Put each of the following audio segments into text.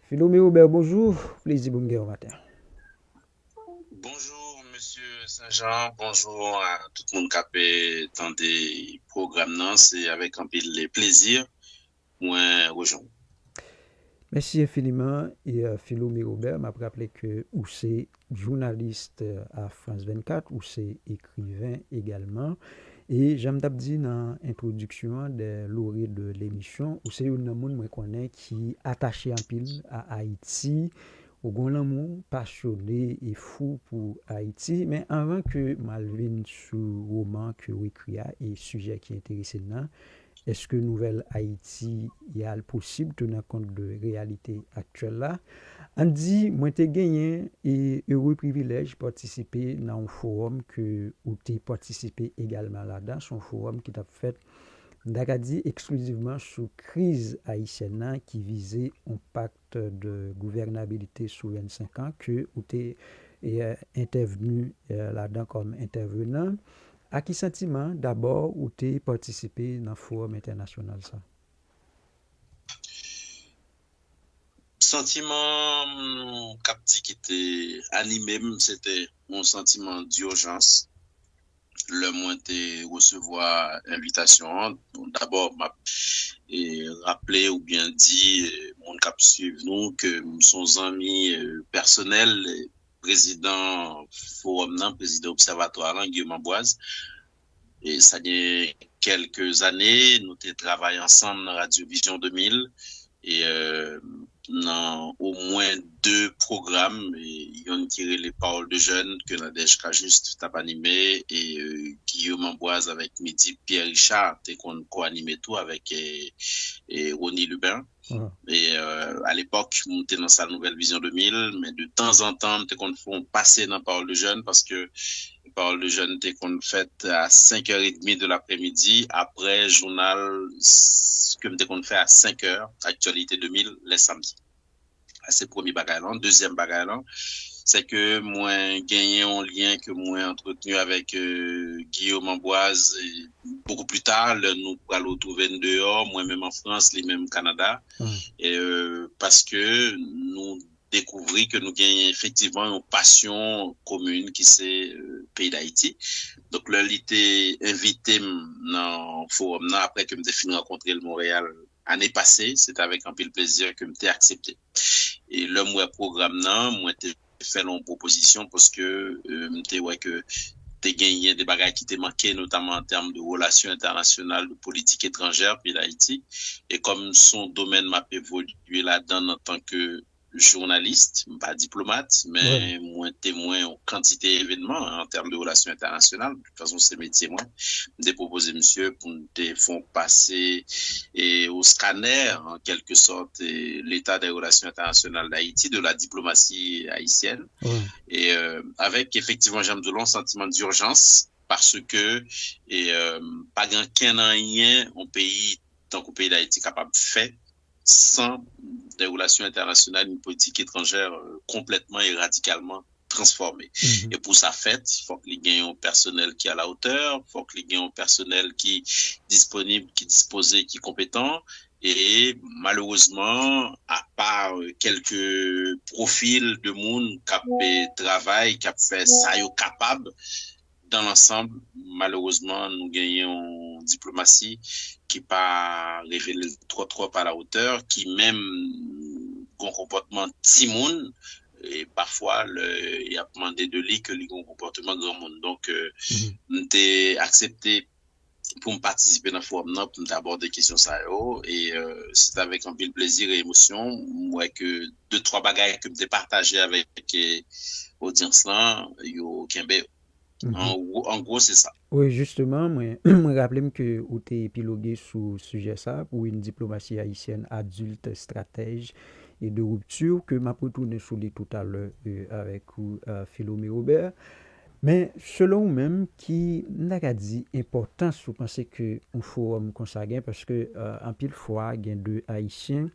Philomé Aubert, bonjour. Plaisir pour me au matin. Bonjour, Monsieur Saint-Jean. Bonjour à tout le monde qui a fait dans des programmes. Non, c'est avec un peu de plaisir. Moi, rejoindre. Merci infiniment. Et Philomé Aubert m'a rappelé que ou c'est journaliste à France 24, ou c'est écrivain également. Et j'aime dit dans l'introduction des lauréats de l'émission, où c'est une monde que connaît qui est attaché en pile à Haïti, au grand amour passionné et fou pour Haïti. Mais avant que Malvin sous roman que vous écrit et sujet qui intéresse là, est-ce que Nouvelle Haïti y a le possible tenir compte de réalité actuelle là? On dit, moi t'ai gagné et heureux privilège participer dans un forum que où t'es participé également là-dedans, son forum qui t'a fait d'Acadie exclusivement sur crise haïtienne là, qui visait un pacte de gouvernabilité sur 25 ans que où t'es intervenu là-dedans comme intervenant. À qui sentiment d'abord où tu participé dans le forum international ça? Sentiment cap dit qui était animé, c'était mon sentiment d'urgence. Le moins de recevoir invitation. D'abord, m'a rappelé ou bien dit mon cap suivre nous que son ami personnel, président forum, président observatoire, Guillaume Amboise. Et ça y est quelques années, nous avons travaillé ensemble dans Radio Vision 2000 et dans au moins deux programmes. Ils ont tiré les paroles de jeunes que Nadège Juste t'a animé et Guillaume Amboise avec Midi Pierre Richard qu'on co-animé tout avec et Ronnie Lubin. Ouais. Et à l'époque, on était dans sa nouvelle vision 2000, mais de temps en temps, qu'on font passer dans Parole de jeunes parce que Parole de jeunes était qu'on fait à 5h30 de l'après-midi, après journal que m'était qu'on fait à 5h, actualité 2000, les samedis. C'est le premier bagage là. Deuxième bagage là, c'est que moi gagné un lien que moi entretenu avec Guillaume Amboise et beaucoup plus tard, nous allons retrouver dehors, moi-même en France, les mêmes au Canada, Ouais. et parce que nous découvrir que nous gagnons effectivement une passion commune qui c'est pays d'Haïti. Donc là, il était invité dans le forum après que j'ai fini de rencontrer le Montréal année passée, c'est avec un peu de plaisir que j'ai accepté. Et là, moi, programme là, moi, j'ai fait une proposition parce que j'ai ouais que t'es gagné des bagages qui t'es manqué, notamment en termes de relations internationales, de politique étrangère, puis l'Haïti. Et comme son domaine m'a évolué là-dedans en tant que journaliste, pas diplomate, Ouais. mais moins témoin en quantité d'événements en termes de relations internationales. De toute façon, c'est métier, moi. J'ai proposé, monsieur, pour nous font passer et au scanner, en quelque sorte, l'état des relations internationales d'Haïti, de la diplomatie haïtienne. Ouais. Et avec effectivement, j'aime de long sentiment d'urgence parce que et pas grand rien au pays tant qu'au pays d'Haïti capable de faire sans des relations internationales, une politique étrangère complètement et radicalement transformée. Mhm. Et pour ça fait, il faut que les gagnants personnel qui est à la hauteur, il faut que les gagnants personnel qui est disponible, qui est disposé, qui est compétent. Et malheureusement, à part quelques profils de monde qui a fait travail, qui a fait ça, yo capable, dans l'ensemble, malheureusement, nous gagnons une diplomatie qui pas révélé trop à la hauteur, qui même un comportement timoun, et parfois il a demandé de lui que lui un comportement grand monde. Donc, Mhm. t'ai accepté pour me participer dans le forum pour d'aborder des questions ça et c'est avec un peu plaisir et émotion moi que deux trois bagages que me partagé avec audience là yo kembe Mhm. en gros c'est ça. Oui, justement, moi, me rappelle que vous t'es épilogué sur le sujet ça pour une diplomatie haïtienne adulte, stratège et de rupture que m'a retourné sur les tout à l'heure avec Philomé Robert. Mais selon vous-même, qui n'a dit importance, vous pensez que un forum consanguin parce que en pile fois, il y a deux Haïtiens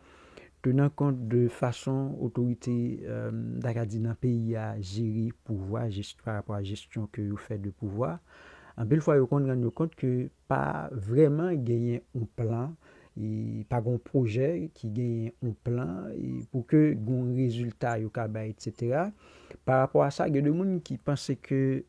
tenant compte de façon autorité d'Acadie dans le pays à gérer pouvoir, par rapport à la gestion que vous faites de pouvoir, en pile fois, vous rendez compte que pas vraiment gagner un plan pas un projet qui gagne un plan et pour que un résultat yo ka bay, etc. Par rapport à ça, il y a des gens qui pensent que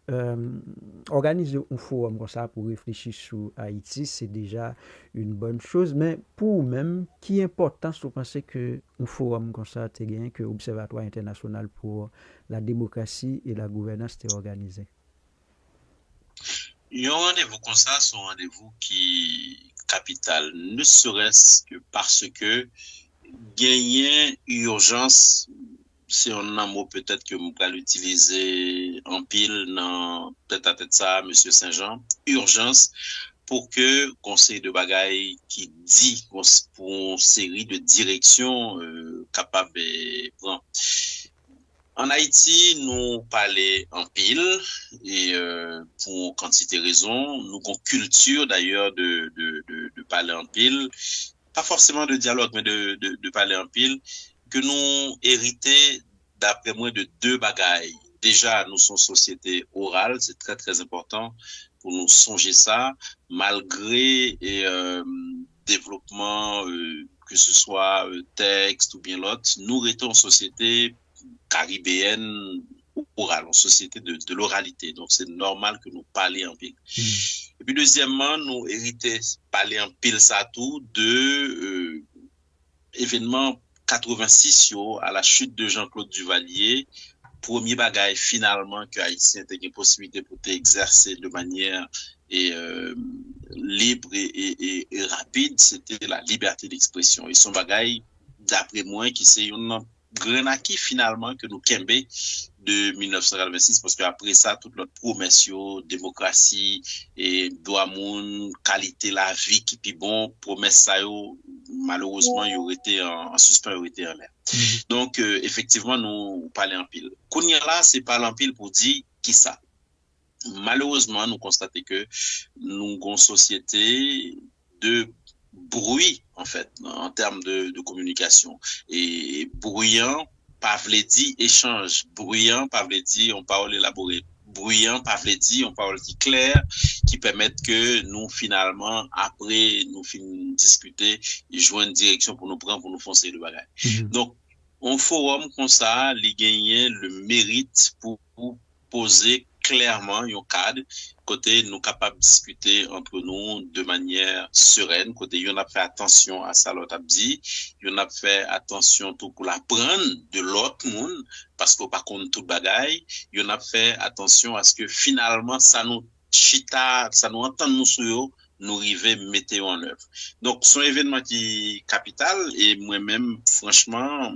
organiser un forum comme ça pour réfléchir sur Haïti, c'est déjà une bonne chose. Mais pour vous-même, qui est important, vous pensez que un forum comme ça, c'est gagné que l'Observatoire international pour la démocratie et la gouvernance est organisé? Un rendez-vous comme ça, c'est un rendez-vous qui capital, ne serait-ce que parce que gagner urgence, c'est un mot peut-être que vous pouvez l'utiliser en pile dans peut-être à tête ça, Monsieur Saint-Jean, urgence pour que conseil de bagaille qui dit pour une série de directions capable de prendre. En Haïti, nous parlons en pile et pour quantité de raisons, nous avons culture d'ailleurs de parler en pile, pas forcément de dialogue, mais de parler en pile, que nous héritons d'après moi de deux bagailles. Déjà, nous sommes société orale, c'est très très important pour nous songer ça, malgré développement, que ce soit texte ou bien l'autre, nous restons en société caribéenne orale, en société de l'oralité. Donc, c'est normal que nous parlions en pile. Et puis, deuxièmement, nous héritons parler en pile ça tout de événements 86 à la chute de Jean-Claude Duvalier. Premier bagaille finalement que Haïtien a une possibilité pour exercer de manière libre et rapide, c'était la liberté d'expression. Et son bagaille, d'après moi, qui c'est une grand acquis finalement que nous kembe de 1986 parce qu'après ça toute notre promesse démocratie et droit moun qualité la vie qui puis bon promesse ça malheureusement il aurait été en suspens, il aurait été en l'air. Donc effectivement nous parler en pile. Kounya là c'est parler en pile pour dire qui ça. Malheureusement nous constatons que nous avons une société de bruit en fait en termes de communication et bruyant pas veut dire échange, bruyant pas veut dire on parle élaboré, bruyant pas veut dire on parle qui clair qui permettent que nous finalement après nous finissons discuter et joindre une direction pour nous prendre pour nous foncer le bagage. Donc un forum comme ça il gagne le mérite pour poser clairement un cadre côté nous capables de discuter entre nous de manière sereine côté on a fait attention à ça l'autre a dit on a fait attention tout pour la prendre de l'autre monde parce qu'on pas contre tout bagaille on a fait attention à ce que finalement ça nous chita ça nous entend nous sur nous river mettre en œuvre. Donc son événement qui est capital et moi-même franchement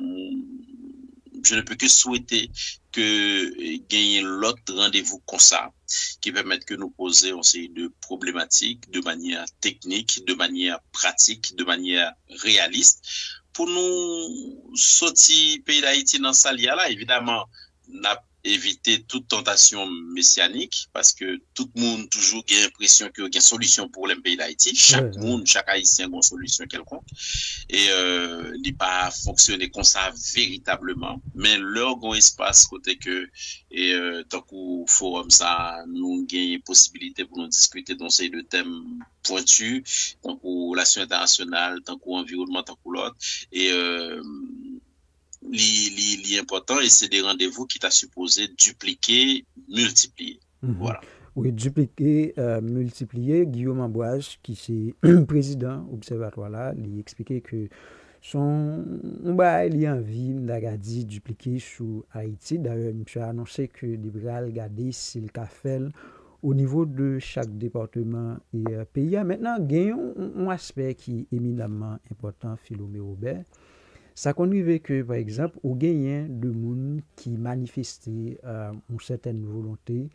je ne peux que souhaiter que gagner l'autre rendez-vous comme ça, qui permettent que nous posions aussi de problématiques de manière technique, de manière pratique, de manière réaliste, pour nous sortir pays d'Haïti dans ça là, évidemment, n'a éviter toute tentation messianique parce que tout le monde toujours a l'impression qu'il y a une solution pour le pays d'Haïti. Chaque monde, chaque Haïtien a une solution quelconque. Et il n'est pas fonctionné comme ça véritablement. Mais leur grand espace côté que tant qu'au forum ça nous gagne possibilité pour nous discuter dans ces deux thèmes pointus, tant qu'aux relations internationales, tant qu'au environnement, tant qu'au l'autre. Et l'important et c'est des rendez-vous qui t'a supposé dupliquer, multiplier. Voilà. Oui, dupliquer, multiplier. Guillaume Ambroise, qui c'est président observatoire là, il expliquait que son il a envie d'agadi dupliquer sur Haïti. D'ailleurs, monsieur a annoncé que il va regarder s'il a fait au niveau de chaque département et pays. Maintenant, il y a un aspect qui est éminemment important, Philomé Robert. Ça conduit que, par exemple, au gagnant de monde qui manifestait une certaine volonté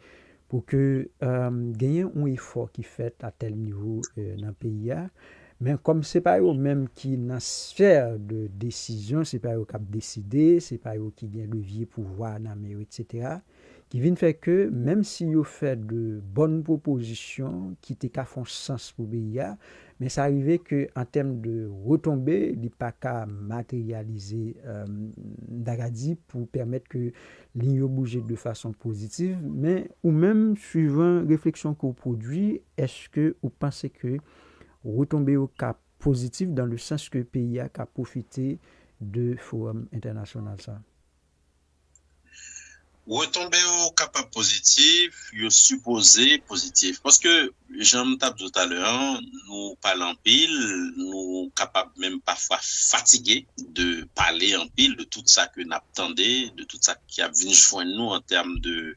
pour que gagnant un effort qui fait à tel niveau dans le pays. Mais comme ce n'est pas eux même qui dans la sphère de décision, ce n'est pas eux qui ont décidé, ce n'est pas eux qui ont levier pouvoir, etc., qui viennent faire que même si ils fait de bonnes propositions qui font sens pour le pays, mais ça arrivait qu'en termes de retombées, il n'est pas qu'à matérialiser d'Agadi pour permettre que l'Union bouge de façon positive, mais ou même suivant réflexion qu'on produit, est-ce que vous pensez que retomber au cap positif dans le sens que le pays a profité de forum international ça. Retomber au capable positif, il supposé positif. Parce que, j'en tape tout à l'heure, nous parlons en pile, nous capables même parfois fatigués de parler en pile de tout ça que nous attendons, de tout ça qui a venu joindre nous en termes de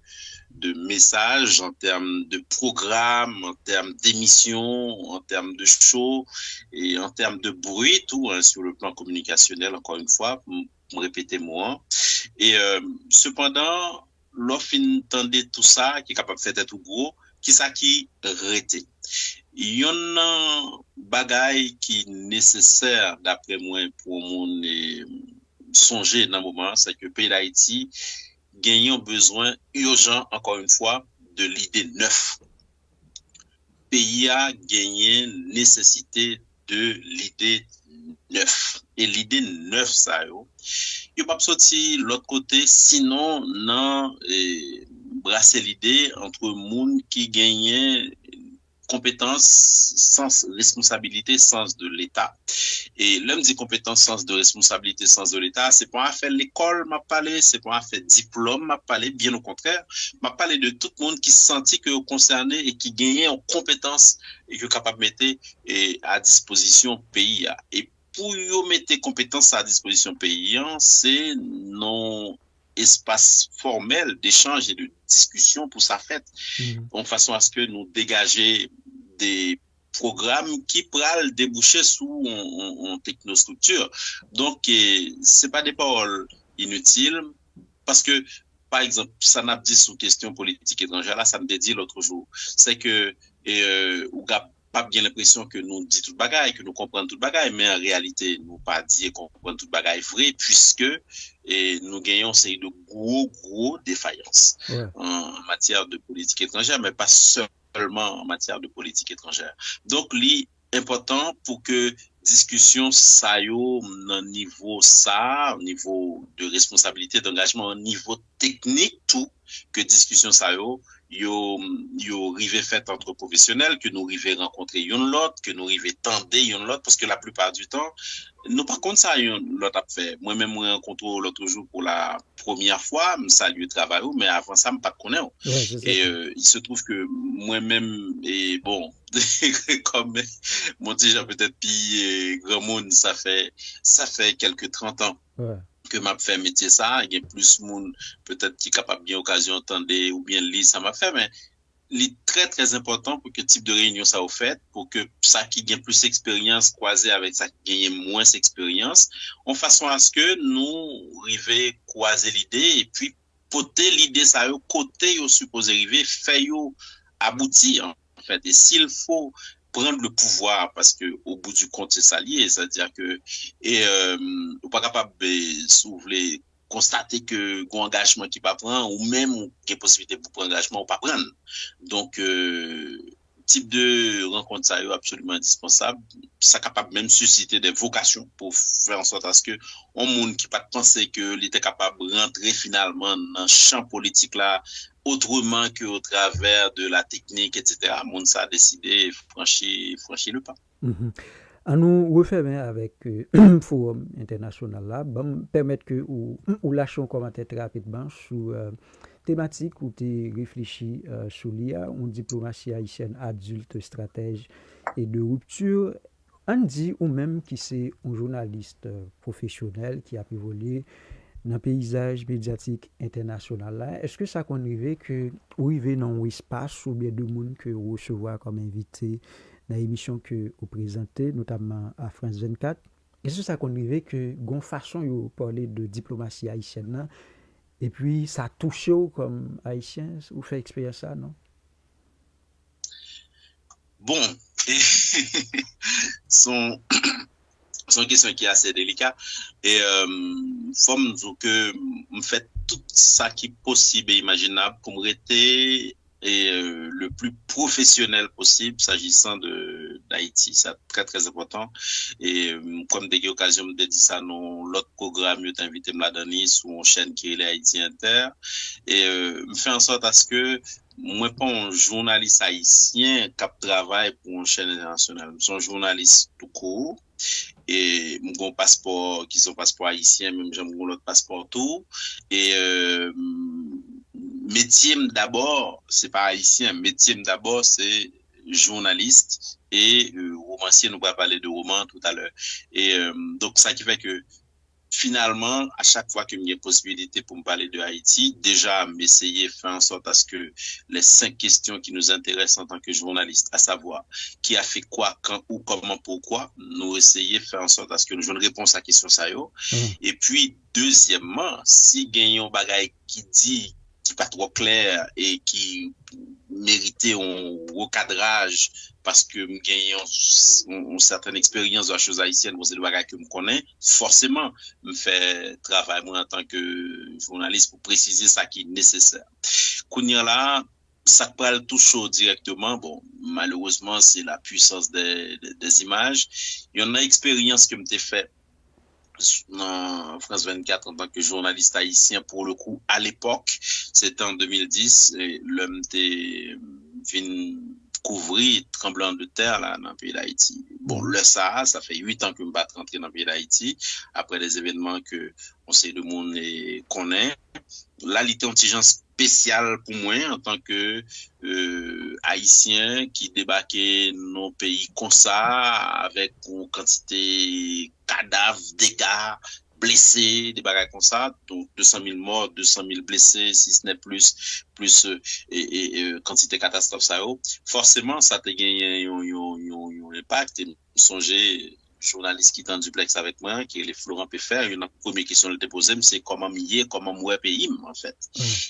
messages, en termes de programmes, en termes d'émissions, en termes de shows et en termes de bruit, tout hein, sur le plan communicationnel, encore une fois, pour me répéter moi. Et cependant, l'offre entendait tout ça, qui est capable de faire tout gros, qui ça qui rete. Il y en a bagaille qui est nécessaire, d'après moi, pour mon songer dans le moment, c'est que le pays d'Haïti gagnant besoin urgent, encore une fois, de l'idée neuve. Pays a gagné nécessité de l'idée neuve. Et l'idée neuve, ça, il pas sorti l'autre côté, sinon, non, brasser l'idée entre monde qui gagnait compétence, sens, responsabilité, sens de l'État. Et l'homme dit compétence, sens de responsabilité, sens de l'État, c'est pas à faire l'école, m'a parlé, c'est pas à faire diplôme, m'a parlé, bien au contraire, m'a parlé de tout le monde qui se sentit que concerné et qui gagnait en compétence et que capable de mettre à disposition pays. Et pour mettre compétences à disposition pays, c'est non espace formel d'échange et de discussion pour sa fête, en façon à ce que nous dégager des programmes qui pourraient déboucher sous une technostructure. Donc, c'est pas des paroles inutiles, parce que, par exemple, ça n'a pas dit sous question politique étrangère, là, ça me dit l'autre jour, c'est que, ou pas bien l'impression que nous dit tout bagaille, que nous comprenons tout bagaille, mais en réalité, nous pas dit qu'on comprend tout bagaille vrai, puisque nous gagnons ces de gros défaillances en matière de politique étrangère, mais pas seulement en matière de politique étrangère. Donc, l'important pour que discussion ça yo niveau ça, au niveau de responsabilité d'engagement, au niveau technique tout, que discussion ça yo rivé fait entre professionnels, que nous rivé rencontrer yon l'autre, que nous rivé tendre yon l'autre, parce que la plupart du temps, nous par contre ça yon l'autre a fait. Moi-même, moi rencontré l'autre jour pour la première fois, me salue le travail, mais avant ça, me pas connais. Et il se trouve que moi-même, et bon, comme mon petit Jean peut-être puis grand monde, ça fait quelques 30 ans. Que m'a fait métier ça, il y a plus monde peut-être qui est capable bien occasion d'entendre ou bien lire ça m'a fait, mais il est très important pour que type de réunion ça au fait, pour que ça qui gagne plus d'expérience croisé avec ça qui gagne moins d'expérience, en façon à ce que nous arrivions croiser l'idée et puis porter l'idée ça au côté au supposé arriver, faire aboutir en fait. Et s'il faut prendre le pouvoir, parce que au bout du compte c'est ça lié, c'est-à-dire que ou pas capable de constater que qu'on engagement qui pas prendre ou même qu'il y a possibilité pour prendre engagement ou pas prendre. Donc type de rencontre ça est absolument indispensable, ça capable même susciter des vocations pour faire en sorte à ce que on monde qui pas penser que il était capable de rentrer finalement dans le champ politique là autrement qu'au travers de la technique, etc. Monde ça a décidé franchir le pas. À nous refermer avec le forum international là, me permettre que ou lâcher un commentaire très rapidement sur thématique où tu réfléchis sur l'IA, une diplomatie haïtienne adulte, stratège et de rupture. On dit ou même qui c'est un journaliste professionnel qui a évolué dans le paysage médiatique international là. Est-ce que ça qu'on arrive que ou arrive dans un espace ou bien de monde que vous recevoir comme invité dans l'émission que vous présentez, notamment à France 24, est-ce que ça qu'on arrive que gon façon de parler de diplomatie haïtienne là, et puis ça touche comme haïtien ou fait expérience ça, non? Bon, son question qui est assez délicate et faut me dire que me fait tout ça qui est possible et imaginable pour me rester le plus professionnel possible s'agissant d'Haïti. C'est très très important et comme des occasions de dire ça dans l'autre programme je t'invite me la donner sur une chaîne qui est Haïti Inter et me fait en sorte à ce que moi pas un journaliste haïtien qui travaille pour une chaîne internationale. Je suis un journaliste tout court. Et mon passeport, qui sont passeport haïtien, même j'ai mon autre passeport tout. Et métier d'abord, c'est pas haïtien, métier d'abord, c'est journaliste et romancier. Nous allons parler de roman tout à l'heure. Et donc, ça qui fait que finalement, à chaque fois que j'ai une possibilité pour me parler de Haïti, déjà m'essayer faire en sorte à ce que les 5 questions qui nous intéressent en tant que journaliste, à savoir qui a fait quoi, quand, où, comment, pourquoi, nous essayer de faire en sorte à ce que nous jouions une réponse à la question ça yo. Et puis, deuxièmement, si gagnons bagay qui dit qui pas trop clair et qui méritait un recadrage parce que me gagne une certaine expérience de la chose haïtienne, c'est le bagage que me connais, forcément me fait travail moi en tant que journaliste pour préciser ça qui est nécessaire. Kounya là, ça parle tout chaud directement. Bon, malheureusement, c'est la puissance des images. Il y en a expérience que me t'ai fait dans France 24 en tant que journaliste haïtien pour le coup à l'époque, c'était en 2010 et l'homme était venu couvrir tremblement de terre là dans le pays d'Haïti. Bon, le Sahara, ça fait 8 ans que je me bats rentrer dans le pays d'Haïti après des événements que on sait le monde connaît. Là, il était un petit genre spécial pour moi en tant que haïtien qui débarquait dans nos pays comme ça avec une quantité cadavres, dégâts, blessés, des bagages comme ça, donc 200 000 morts, 200 000 blessés, si ce n'est plus quantité catastrophe ça. Forcément, ça te gagne un impact. Et songer journaliste qui est en duplex avec moi, qui est le Florent Péfer, une première question qu'il te posée, c'est comment m'y est, comment moi pays, en fait.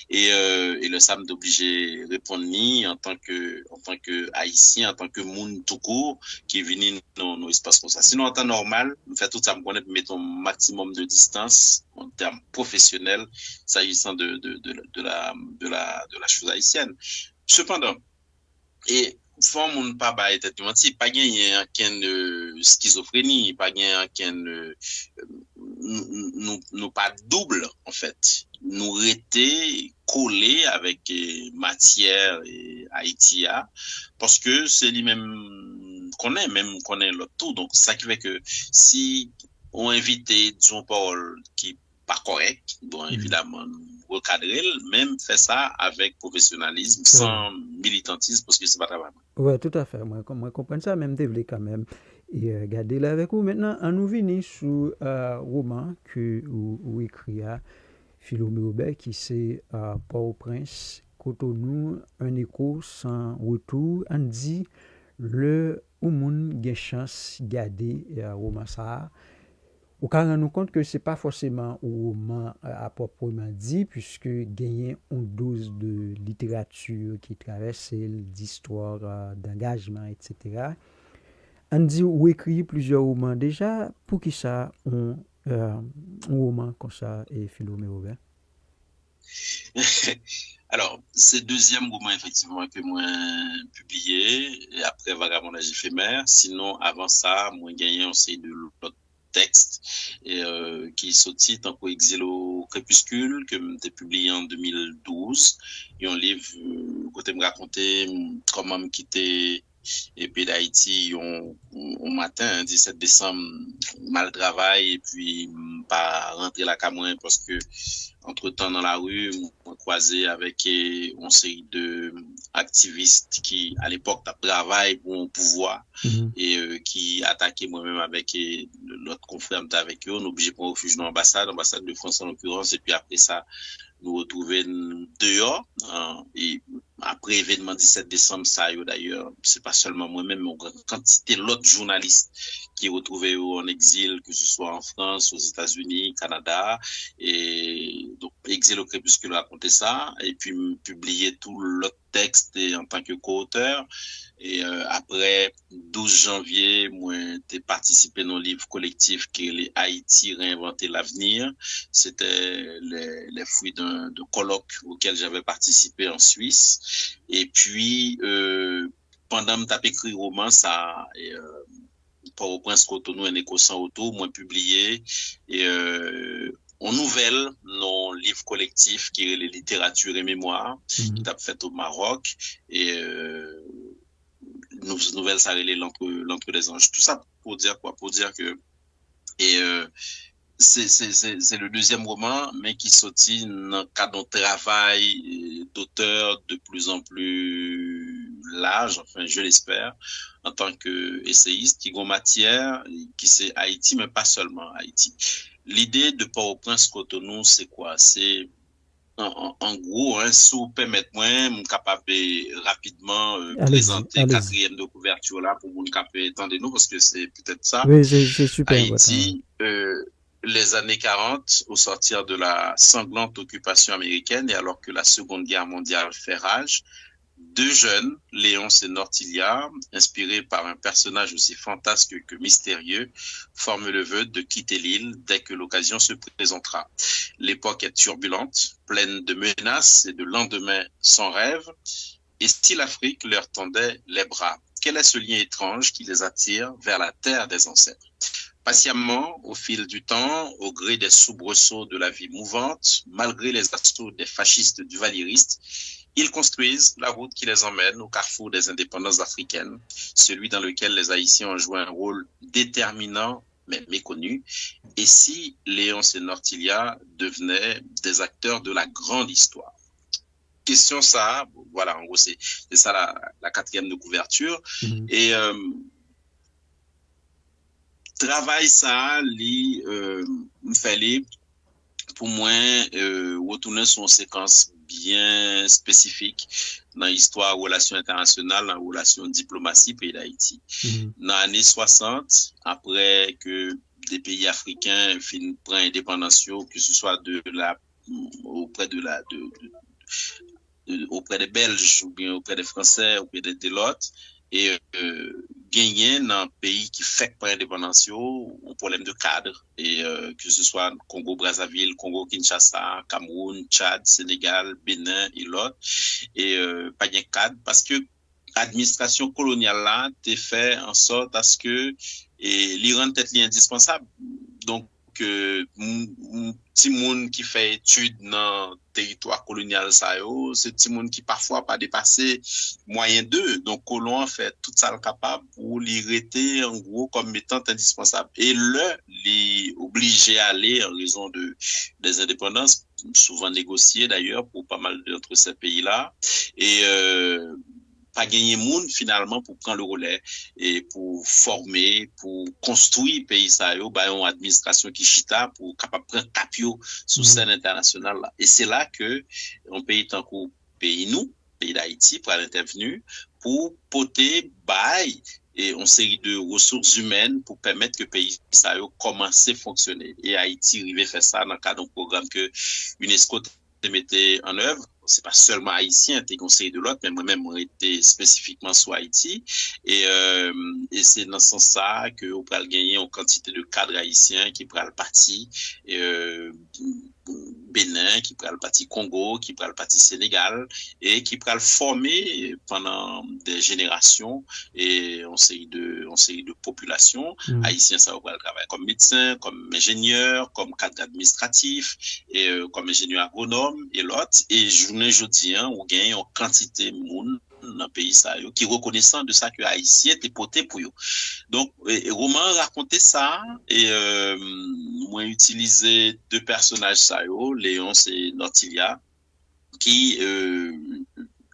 Et le Sam d'obligé répondre ni en tant que haïtien, en tant que monde tout court, qui est venu dans nos espaces comme ça. Sinon, en temps normal, me fait tout ça me connaître, mettre un maximum de distance, en termes professionnels, s'agissant de la chose haïtienne. Cependant, et faut mon pas bailler tête menti pas gagner aucune schizophrénie pas gagner aucune nous pas double en fait nous rester collés avec matière et Haïtia parce que c'est lui même connaît l'autre tout donc ça qui fait que si on invité Jean-Paul qui pas correct bon évidemment recadrer même fait ça avec professionnalisme sans militantisme parce que c'est pas travail. Ouais, tout à fait. Moi comprends ça, même développer quand même. Et garder là avec vous. Maintenant, on nous vient sur roman que ou écrit à Philomé Aubert qui c'est Port-au-Prince, Cotonou, un écho sans retour. On dit le ou moun gen chance garder roman ça. Ou quand on nous compte que c'est pas forcément un roman à proprement dit, puisque gagner une dose de littérature qui traverse d'histoire, d'engagement, etc. On dit ou écrit plusieurs romans déjà, pour qui ça un roman comme ça et Philomé Aubert? Alors, c'est deuxième roman effectivement que moi publié, et après Vagabondage éphémère. Sinon, avant ça, moi gagné aussi de l'autre texte qui est sorti tant qu'au Exil au crépuscule que j'ai publié en 2012 et un livre côté me raconter comment me quitter et puis d'Haïti au matin 17 décembre mal travail et puis pas rentrer la Cameroun parce que entre-temps dans la rue on croisé avec une série de activistes qui à l'époque travaillent pour un pouvoir et qui attaquaient moi-même avec l'autre confrère avec eux on est obligé de prendre refuge dans l'ambassade de France en l'occurrence et puis après ça nous retrouver dehors et après événement 17 décembre ça d'ailleurs c'est pas seulement moi-même mais une quantité d'autres journalistes qui retrouvés en exil que ce soit en France aux États-Unis Canada et donc Exil au crépuscule raconter ça et puis publier tout l'autre texte en tant que co-auteur et après 12 janvier moi j'ai participé dans un livre collectif qui est les Haïti réinventer l'avenir c'était les fruits d'un colloque auquel j'avais participé en Suisse et puis pendant que j'ai écrit roman ça Port-au-Prince Cotonou un écho sans auto moi publié et en nouvelle non livre livre collectif qui est les littératures et mémoire, qui t'a fait au Maroc, et nouvelle ça relait l'entre les anges. Tout ça pour dire quoi? Pour dire que et c'est le deuxième roman, mais qui sortit dans le cadre d'un travail d'auteur de plus en plus large, enfin je l'espère, en tant qu'essayiste, qui a matière, qui c'est Haïti, mais pas seulement Haïti. L'idée de Port-au-Prince Cotonou, c'est quoi? C'est en gros, si vous permettez-moi, je suis capable de rapidement présenter le quatrième de couverture là pour vous capable attendre nous parce que c'est peut-être ça. Oui, c'est super. Haïti, les années 40, au sortir de la sanglante occupation américaine et alors que la Seconde Guerre mondiale fait rage, deux jeunes, Léonce et Nortilia, inspirés par un personnage aussi fantasque que mystérieux, forment le vœu de quitter l'île dès que l'occasion se présentera. L'époque est turbulente, pleine de menaces et de lendemains sans rêve. Et si l'Afrique leur tendait les bras? Quel est ce lien étrange qui les attire vers la terre des ancêtres? Patiemment, au fil du temps, au gré des soubresauts de la vie mouvante, malgré les assauts des fascistes duvalieristes, ils construisent la route qui les emmène au carrefour des indépendances africaines, celui dans lequel les Haïtiens ont joué un rôle déterminant mais méconnu. Et si Léonce et Nortilia devenaient des acteurs de la grande histoire? Question ça, voilà, en gros, c'est ça la quatrième de couverture. Et travail ça, fallait pour moi retourner sur une séquence bien spécifique dans l'histoire relations internationales, dans la relation diplomatie pays d'Haïti. Dans les années 60, après que des pays africains prennent indépendance, que ce soit auprès des Belges ou bien auprès des Français ou auprès des l'autre, et gagner dans un pays qui fait pas indépendance un problème de cadre et que ce soit Congo Brazzaville, Congo Kinshasa, Cameroun, Tchad, Sénégal, Bénin et l'autre et pas de cadre parce que l'administration coloniale là t'est fait en sorte à ce que l'Iran peut-être indispensable. Donc petit monde qui fait études dans le territoire colonial ça yo, c'est petit monde qui parfois pas dépassé moyen d'eux. Donc colon fait tout ça le capable pour les rester en gros comme étant indispensable. Et les obligé à aller en raison des indépendances souvent négociées d'ailleurs pour pas mal d'entre ces pays-là et pas gagner monde finalement pour prendre le relais et pour former, pour construire pays ça yo, bah une administration qui chita pour capable prendre capio sous scène internationale là. Et c'est là que un pays tant que pays d'Haïti pour intervenir pour porter bail et une série de ressources humaines pour permettre que le pays ça yo commence à fonctionner. Et Haïti arrive faire ça dans le cadre d'un programme que UNESCO mettait en œuvre. C'est pas seulement haïtien, t'es conseillé de l'autre, mais moi-même, on était spécifiquement sur Haïti. Et c'est dans ce sens-là que on peut gagner une quantité de cadres haïtiens qui prennent le parti, Bénin, qui prennent le parti Congo, qui prennent le parti Sénégal, et qui prennent former pendant des générations, et on série de populations. Haïtiens, ça va travailler comme médecin, comme ingénieur, comme cadre administratif, et comme ingénieur agronome, et l'autre. Et jeudi, on gagne une quantité de monde dans le pays ça qui reconnaissant de ça que haïtien était porté pour eux. Donc roman racontait ça et moi utilisé deux personnages ça Léonce et Nortilia qui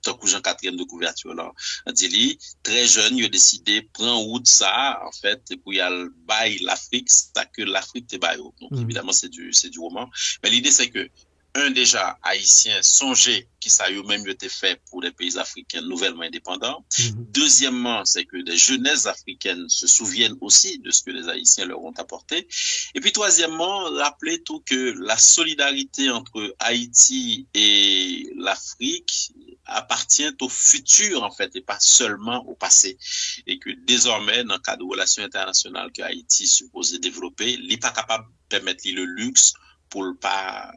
tant que Jean quatrième de couverture là dit très jeune il a décidé prendre route ça en fait pour y aller bail l'Afrique ça que l'Afrique te bail. Donc évidemment c'est du roman mais l'idée c'est que déjà, haïtien, songer qui ça y même été fait pour les pays africains nouvellement indépendants. Deuxièmement, c'est que des jeunesses africaines se souviennent aussi de ce que les Haïtiens leur ont apporté. Et puis, troisièmement, rappeler tout que la solidarité entre Haïti et l'Afrique appartient au futur, en fait, et pas seulement au passé. Et que désormais, dans le cadre de relations internationales que Haïti suppose développer, il n'est pas capable de permettre le luxe pour le pas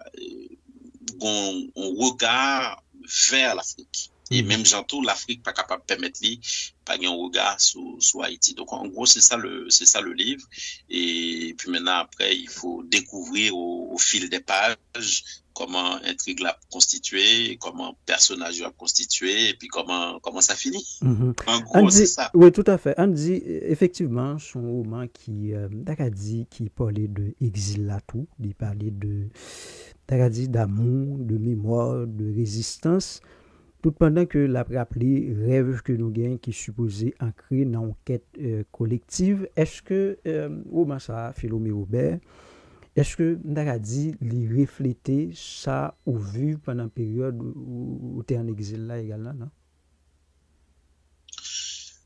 on regard vers l'Afrique. Et même j'entends l'Afrique pas capable de permettre lui pas un regard sur Haïti. Donc en gros c'est ça le livre. Et puis maintenant après il faut découvrir au fil des pages comment intrigue l'a constitué, comment personnage a constitué, et puis comment ça finit. En gros, c'est ça. Oui, tout à fait. Andy, effectivement, son roman qui, dit, qui parlait de exil là tout, il parlait de, dit, d'amour, de mémoire, de résistance, tout pendant que l'a rappelé rêve que nous gagnons qui supposé ancré dans une quête collective. Est-ce que roman ça, Philomé Robert, est-ce que Ndakadi lui reflétait ça au vu pendant la période où tu es en exil là également, non?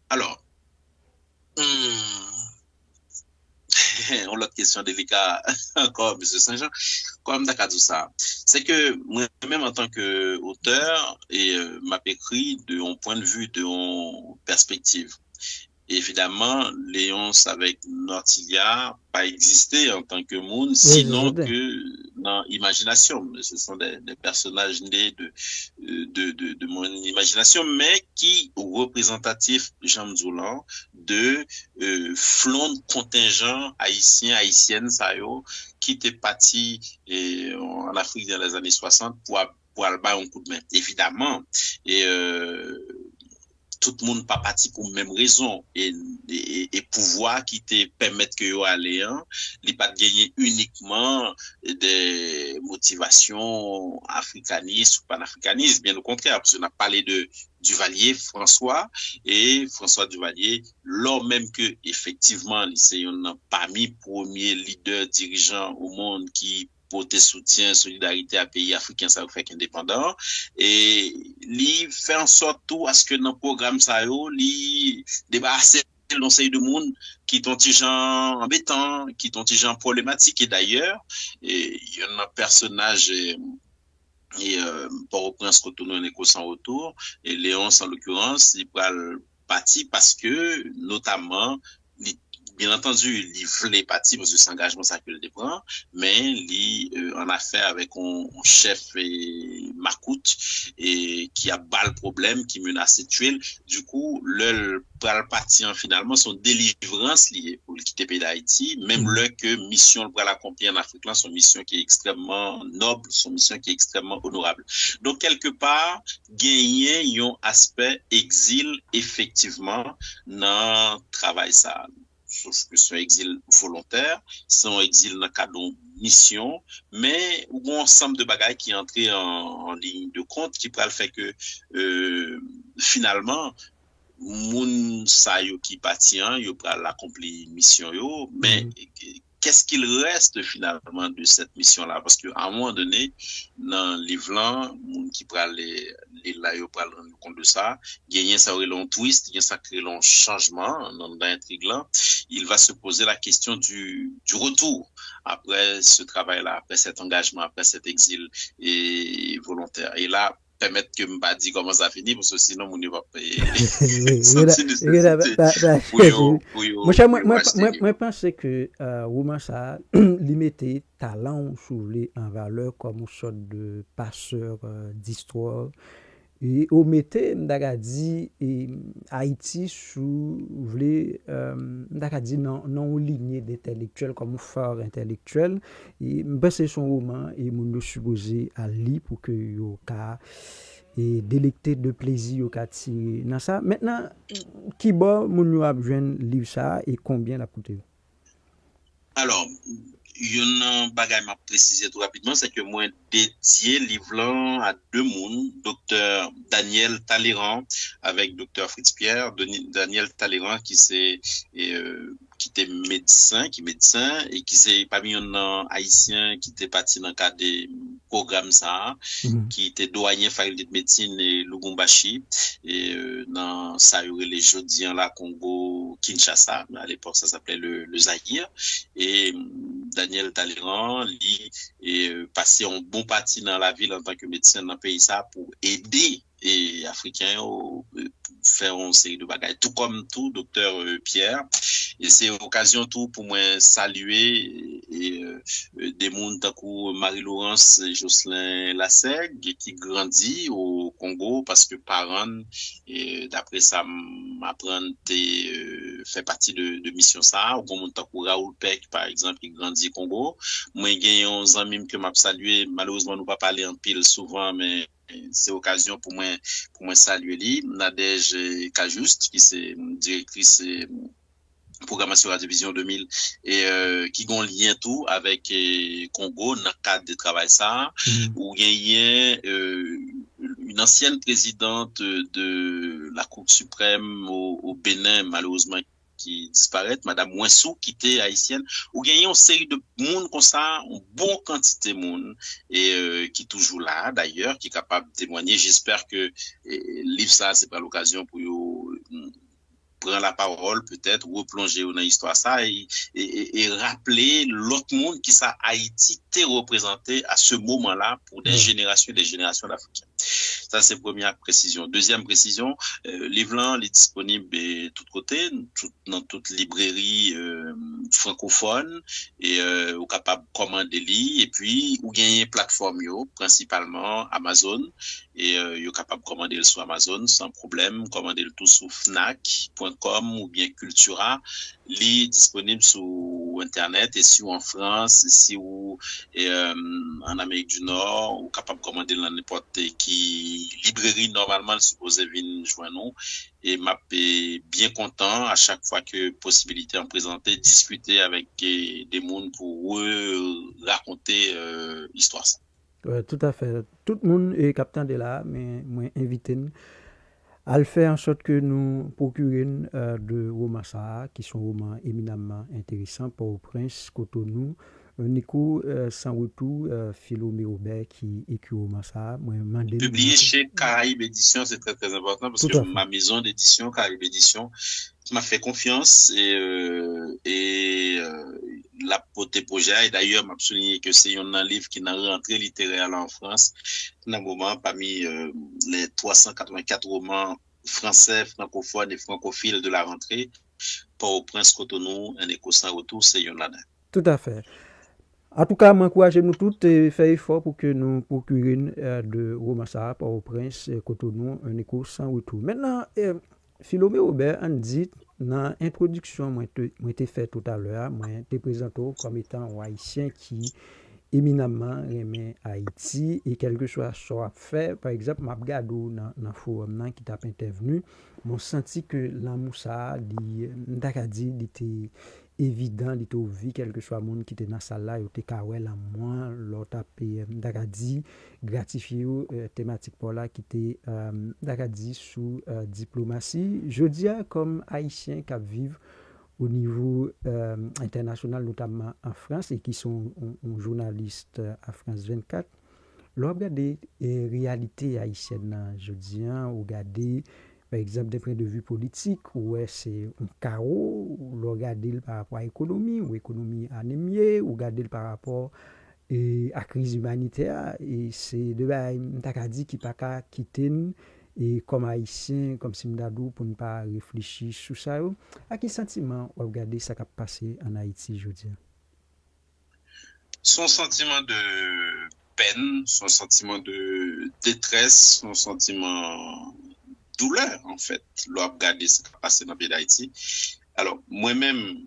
Alors, on a une question délicate encore, M. Saint-Jean. Comme Ndakadi ça, c'est que moi-même en tant qu'auteur, et m'a écrit de mon point de vue, de mon perspective. Évidemment, Léonce avec Nortilia pas existé en tant que monde, sinon que dans l'imagination. Ce sont des personnages nés de mon imagination, mais qui représentatifs, Jean Zoulan, de flon contingent haïtiennes, ça qui étaient partis en Afrique dans les années 60 pour aller un coup de main. Évidemment, et tout le monde pas parti pour même raison et pouvoir qui te permettre que yo aller il pas gagner uniquement des motivations africanistes ou panafricanistes, bien au contraire, parce qu'on a parlé de Duvalier François Duvalier, lors même que effectivement c'est un parmi premiers leaders dirigeants au monde qui porter soutien, solidarité à pays africains, ça fait indépendant. Et li fait en sorte tout à ce que dans le programme ça li débarrasser l'ensemble de monde qui sont des gens embêtants, qui sont des gens problématiques. Et d'ailleurs, il y a un personnage et Port-au-Prince Cotonou en Écosse en retour, et Léonce en l'occurrence, il va partir parce que notamment bien entendu, il voulait partir parce que c'est engagement ça que le prend, mais il en affaire avec un chef Makout et qui a bas le problème, qui menace de tuer. Du coup, le partir finalement son délivrance liée pour quitter le pays d'Haïti, même le que mission pour l'accomplir en Afrique là, son mission qui est extrêmement noble, son mission qui est extrêmement honorable. Donc quelque part, gagner un aspect exil effectivement dans travail ça. Sauf que c'est un exil volontaire, c'est un exil dans le cadre d'une mission, mais où un ensemble de bagages qui entrent en ligne de compte, qui peut le faire que finalement, moun sa yo qui patient, yo pral l'accomplir mission yo, mais qu'est-ce qu'il reste finalement de cette mission-là? Parce qu'à un moment donné, dans le livre-là, moun qui pral là, yo pral rendre compte de ça, gagner ça aurait long twist, gagner ça crée long changement dans l'intrigue-là. Il va se poser la question du retour après ce travail-là, après cet engagement, après cet exil et volontaire. Et là, permettre que m'pas dit comment ça finit parce que sinon mon va payer. Moi pense que roman ça limité talent soulevé en valeur comme une sorte de passeur d'histoire et au mettait Ndakadi et Haïti sous voulait Ndakadi non lignée d'intellectuels comme phare intellectuel et c'est son roman et mon supposé à lire pour que yo ka et délecté de plaisir au ka tiré dans ça. Maintenant qui bon mon yo a besoin livre ça et combien la coûté? Alors il y a un bagage m'a précisé tout rapidement, c'est que moi dédié livre à deux mondes, docteur Daniel Talleyrand avec docteur Fritz Pierre, Daniel Talleyrand qui était médecin et qui c'est parmi un haïtien qui était parti dans le cadre des programmes ça, qui était douanier faculté de médecine et Lubumbashi et dans ça y aurait les Jodiens là Congo Kinshasa, à l'époque ça s'appelait le Zaïre et Daniel Talleyrand lui est passé en bon parti dans la ville en tant que médecin dans le pays ça pour aider et africains faire une série de bagages tout comme tout docteur Pierre et c'est occasion tout pour moi saluer et des monde tant que Marie-Laurence Jocelyn Lassègue qui grandit au Congo parce que parents, et d'après ça, m'apprendre fait partie de mission ça, ou comme on Raoul Peck, par exemple, qui grandit au Congo. Moi, j'ai un ami que m'a salué, malheureusement, nous pas parler en pile souvent, mais c'est occasion pour moi saluer lui. Nadège Kajuste, qui c'est directrice programmation Radio Vision 2000 et qui ont lien tout avec Congo dans le cadre de travail ça où il y a une ancienne présidente de la Cour suprême au Bénin malheureusement qui disparaît, Madame Ouensou, qui était haïtienne, où il y a une série de monde comme ça, une bonne quantité de monde, et qui est toujours là, d'ailleurs, qui est capable de témoigner. J'espère que livre ça, c'est pas l'occasion pour prendre la parole peut-être replonger dans l'histoire ça et rappeler l'autre monde qui ça Haïti était représenté à ce moment-là pour des générations d'Africains. Ça c'est première précision. Deuxième précision, livre est disponible de tous côtés, dans toute librairie francophone et ou capable de commander li et puis ou gagner plateforme yo principalement Amazon et yo capable de commander le sur Amazon sans problème, commander le tout sur Fnac.com ou bien Cultura, li disponible sur internet et si ou en France, si ou en Amérique du Nord, ou capable de commander dans n'importe qui librairie normalement supposé venir joindre nous et m'a bien content à chaque fois que possibilité en présenter discuter avec des mondes pour raconter l'histoire ça. Ouais, tout à fait. Tout le monde est captant de là, mais moi invité à le faire en sorte que nous procurions de romans ça, qui sont romans éminemment intéressants pour Prince Cotonou. Nico, sans retour, Philo Mérobert qui écrit roman ça. Publié chez Caraïbes Éditions, c'est très très important parce que ma maison d'édition, Caraïbes Éditions, m'a fait confiance et la poté projet et d'ailleurs m'a souligné que c'est un livre qui n'a rentré littéraire en France dans un moment parmi les 384 romans français, francophones et francophiles de la rentrée pour Prince Cotonou, un écho sans retour, c'est Yonada. Tout à fait. En tout cas, m'encourager nous tous et faire effort pour que nous procurions de romans ça pour Prince Cotonou, un écho sans retour. Maintenant, Philo Mérobert en dit dans l'introduction moi été fait tout à l'heure, moi te présenté comme étant un haïtien qui éminemment aimait Haïti et quelque chose soit fait par exemple m'a regardé dans forum qui t'a intervenu, m'ont senti que l'amour ça dit était évident, il était vu quelque soit monde qui était dans salle là, il était kawel à moi, l'autre tapé d'Akadi gratifié thématique pour là qui était d'Akadi sous diplomatie. Je dis comme haïtien qui vivent au niveau international, notamment en France, et qui sont journalistes à France 24, l'on regarde des réalités haïtiennes, je dis, regarder par exemple des points de vue politiques, où c'est un chaos, ou regarder par rapport à l'économie, ou l'économie anémiée, ou regarder par rapport à la crise humanitaire, et c'est de Dakadi qui n'a pas quitté et comme haïtien, comme Simdadou, pour ne pas réfléchir sur ça, à quel sentiment vous regardez ça qui a passé en Haïti, je veux dire? Son sentiment de peine, son sentiment de détresse, son sentiment douleur, en fait, l'on regarder ce qui a passé dans le pays d'Haïti. Alors, moi-même,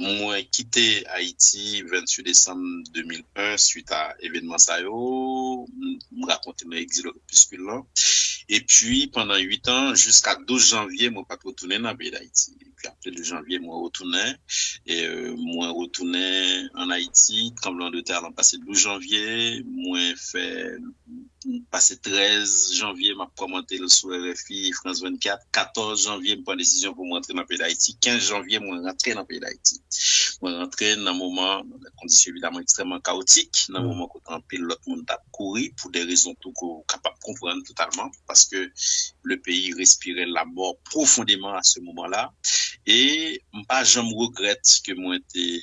moi quitté Haïti 28 décembre 2001 suite à événement ça yo, me raconter mon exil au crépuscule là. Et puis pendant 8 ans jusqu'à 12 janvier moi pas retourner dans le pays d'Haïti. Et puis après 2 janvier moi retournais et moi retournais en Haïti, tremblement de terre l'an passé 12 janvier, moi fait passé 13 janvier m'a commenté le sur RFI France 24, 14 janvier me prend décision pour rentrer dans le pays d'Haïti, 15 janvier moi rentrer dans le pays d'Haïti. Moi rentrer dans un moment dans des conditions évidemment extrêmement chaotiques, dans un moment où en pile l'autre monde a couru pour des raisons tout capable de comprendre totalement parce que le pays respirait la mort profondément à ce moment-là et pas jamais regrette que moi était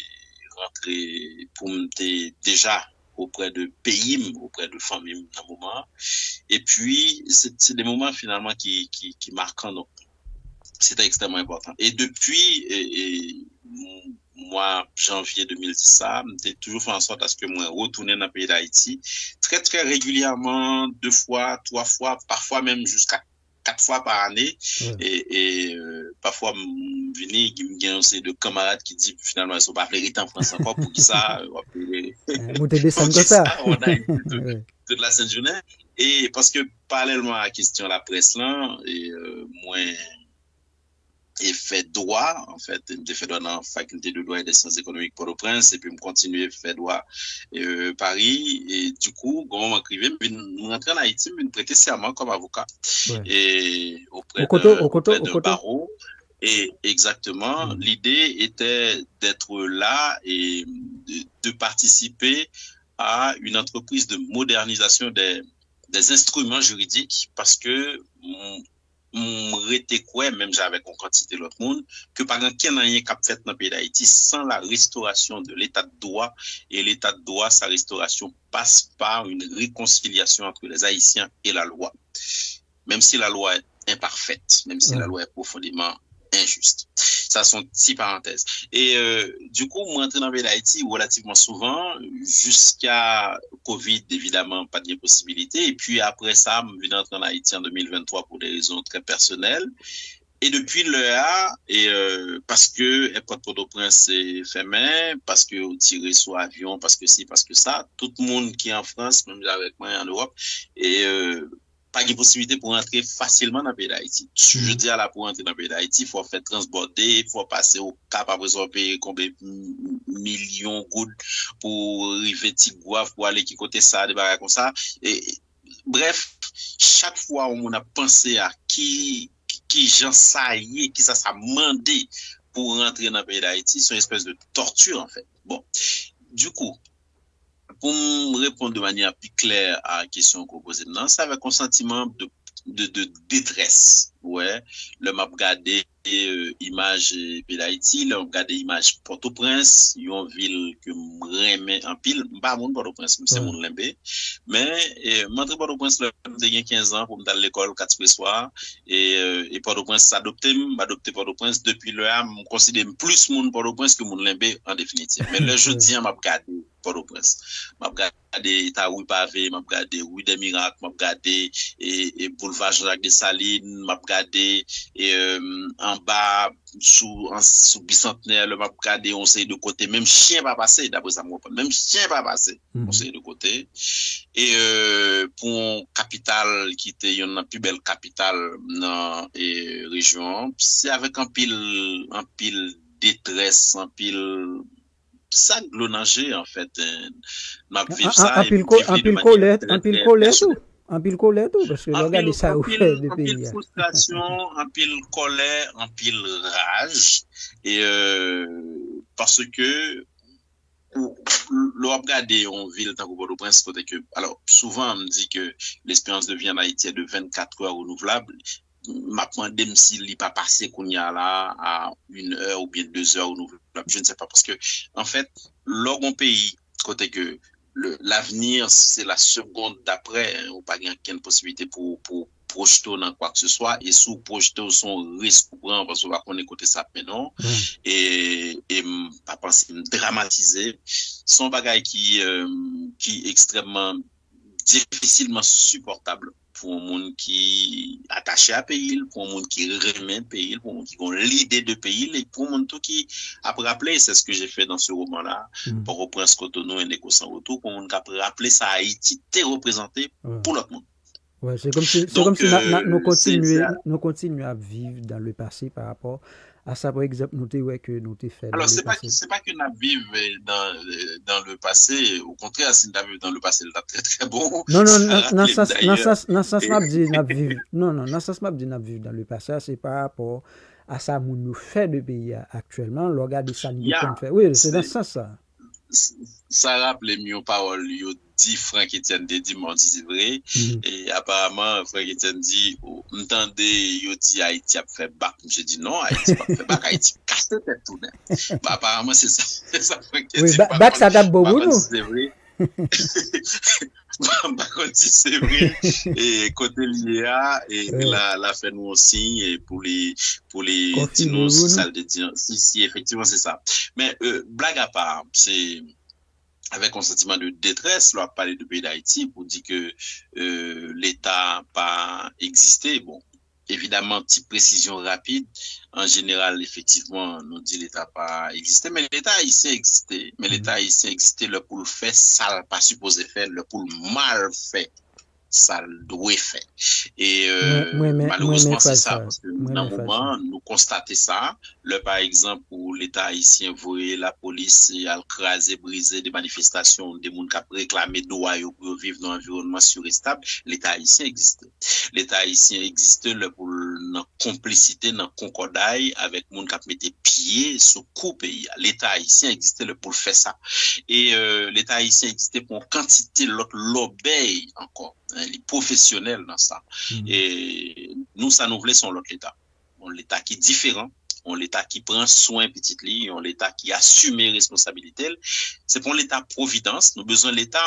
rentré pour m'être déjà auprès de pays, auprès de famille dans un moment. Et puis, c'est des moments finalement qui marquent donc. C'était extrêmement important. Et depuis, mois janvier 2010 ça, j'ai toujours fait en sorte à ce que moi retourner dans le pays d'Haïti très très régulièrement, 2 fois, 3 fois, parfois même jusqu'à 4 fois par année. Et parfois venir il y a aussi de camarades qui disent finalement ils sont pas appelés en France encore pour qui ça vous te descendez comme ça on a toute la sainte journée. Et parce que parallèlement à la question de la presse là, et moi et fait droit, en fait, j'ai fait droit dans la faculté de droit et des sciences économiques Port-au-Prince, et puis me continuer à faire droit Paris, et du coup, quand on m'écrivait, je rentrer en Haïti, je me prêter serment comme avocat, et auprès d'un barreau. Et exactement, l'idée était d'être là et de participer à une entreprise de modernisation des instruments juridiques, parce que m'était quoi même j'avais une quantité l'autre monde que par exemple qu'il y a rien qui fait dans le pays d'Haïti sans la restauration de l'état de droit, et l'état de droit, sa restauration passe par une réconciliation entre les Haïtiens et la loi, même si la loi est imparfaite, même si la loi est profondément injuste. Ça sont petites parenthèses. Et du coup, moi rentré dans le pays d'Haïti relativement souvent, jusqu'à Covid, évidemment, pas de possibilité. Et puis après ça, je suis rentré en Haïti en 2023 pour des raisons très personnelles. Et depuis là, et parce que l'aéroport Port-au-Prince est fermé, parce que on tiré sur avion, parce que si, parce que ça, tout le monde qui est en France, même avec moi en Europe, et pas de possibilité pour entrer facilement dans le pays d'Haïti. Je dis à la pour entrer dans le pays d'Haïti, il faut faire transborder, il faut passer au Cap, après ça, payer combien millions de gouttes pour arriver Tigouaf, pour aller qui côté ça, des bagages comme ça. Et, bref, chaque fois où on a pensé à qui j'en saillait, qui ça mandé pour rentrer dans le pays d'Haïti, c'est une espèce de torture, en fait. Bon. Du coup, pour me répondre de manière plus claire à la question qu'on pose maintenant, ça avec un sentiment de détresse. Ouais, le m'a regardé image pays d'Haïti, le m'a regardé image Port-au-Prince, une ville que m'aimais en pile, pas mon Port-au-Prince, c'est mon Limbé, mais m'entré Port-au-Prince là, j'ai 15 ans pour me d'aller à l'école 4 soirs, et Port-au-Prince s'adopté Port-au-Prince depuis là, me considère plus mon Port-au-Prince que mon Limbé en définitive. Mais le jeudi m'a regardé Port-au-Prince, m'a regardé Taoui Pavé, m'a regardé Rue des Miracles, m'a regardé et boulevard Jacques Dessalines, m'a regardé et en bas sous bicentenaire le m'a regardé on sait de côté, même chien pas passer d'après ça moi même chien pas passer on sait de côté, et pour capitale qui était une plus belle capitale dans et région, c'est avec un pile détresse, un pile ça glonager en fait, m'a vivre ça un pile colère tout parce que regardez ça au fait de pays. Un pile frustration, un pile colère, un pile rage, et parce que l'on regarde en ville tant que Port-au-Prince, côté que alors souvent on me dit que l'espérance de vie en Haïti est de 24 heures renouvelable. M'a demandé s'il n'est pas passé qu'on y a là à 1 heure ou bien 2 heures renouvelable, je ne sais pas, parce que en fait lors d'un pays côté que l'avenir c'est la seconde d'après, on pas aucune possibilité pour projeter dans quoi que ce soit, et sous projeter son risque prendre parce qu'on va connaître côté ça maintenant, et pas penser dramatiser son bagage qui est extrêmement difficilement supportable pour un monde qui est attaché à pays, pour un monde qui remet pays, pour un monde qui a l'idée de pays, et pour un monde tout qui a rappelé, c'est ce que j'ai fait dans ce roman-là, pour reprendre Cotonou et Négo sans retour, pour un monde qui a rappelé ça Haïti t'est représenté pour l'autre monde. Ouais, c'est comme si nous continuons à vivre dans le passé par rapport à ça, par exemple, nous t'es fait. Alors, c'est pas que nous vivons dans le passé, au contraire, si nous vivons dans le passé, c'est très très bon. Non, dans ce sens, m'a dit nous vivons dans le passé, c'est par rapport à ça que nous fait de pays actuellement, le regard de ça nous fait. Oui, c'est dans ce sens ça. Ça rappelle mieux paroles, yo dit Franck Etienne dit c'est vrai, et apparemment Franck Etienne dit m'entendez yo dit Haïti a fait bac, j'ai dit non, Haïti pas fait bac, Haïti casse tête tout même. Apparemment c'est ça Franck Etienne. Oui, bac ça tape beaucoup nous. C'est vrai. Par contre dit c'est vrai et côté l'IA et Ouais. la fait nous aussi et pour les Confirmez-vous, dinos nous? ça veut dire si effectivement c'est ça. Mais blague à part, c'est avec un sentiment de détresse, là, parler du pays d'Haïti pour dire que l'État pas existé. Bon, évidemment, petite précision rapide. En général, effectivement, nous dit l'État pas existé, mais l'État haïtien existé. Mais l'État Mhm. haïtien existé, le pour le fait, ça pas supposé faire, le pour le mal fait ça doit faire. Et Moi, malheureusement, c'est frère, ça, ça. parce que Moi, dans mais le frère, ça. moment, nous constatons ça. Le, par exemple, où l'État haïtien voyait la police à craser, briser des manifestations, des gens qui réclamaient droit pour vivre dans un environnement sûr et stable, l'État haïtien existait. L'État haïtien existait là, pour la complicité, dans concordaille avec les gens qui mettaient pied sur coup pays. L'État haïtien existait là, pour faire ça. Et l'État haïtien existait pour une quantité l'autre l'obéi encore, hein, les professionnels dans ça. Mhm. Et nous, ça nous voulait son l'autre l'État. On l'État qui est différent, on l'État qui prend soin petite ligne, on l'État qui assume les responsabilités. C'est pour l'État providence. Nous avons besoin de l'État,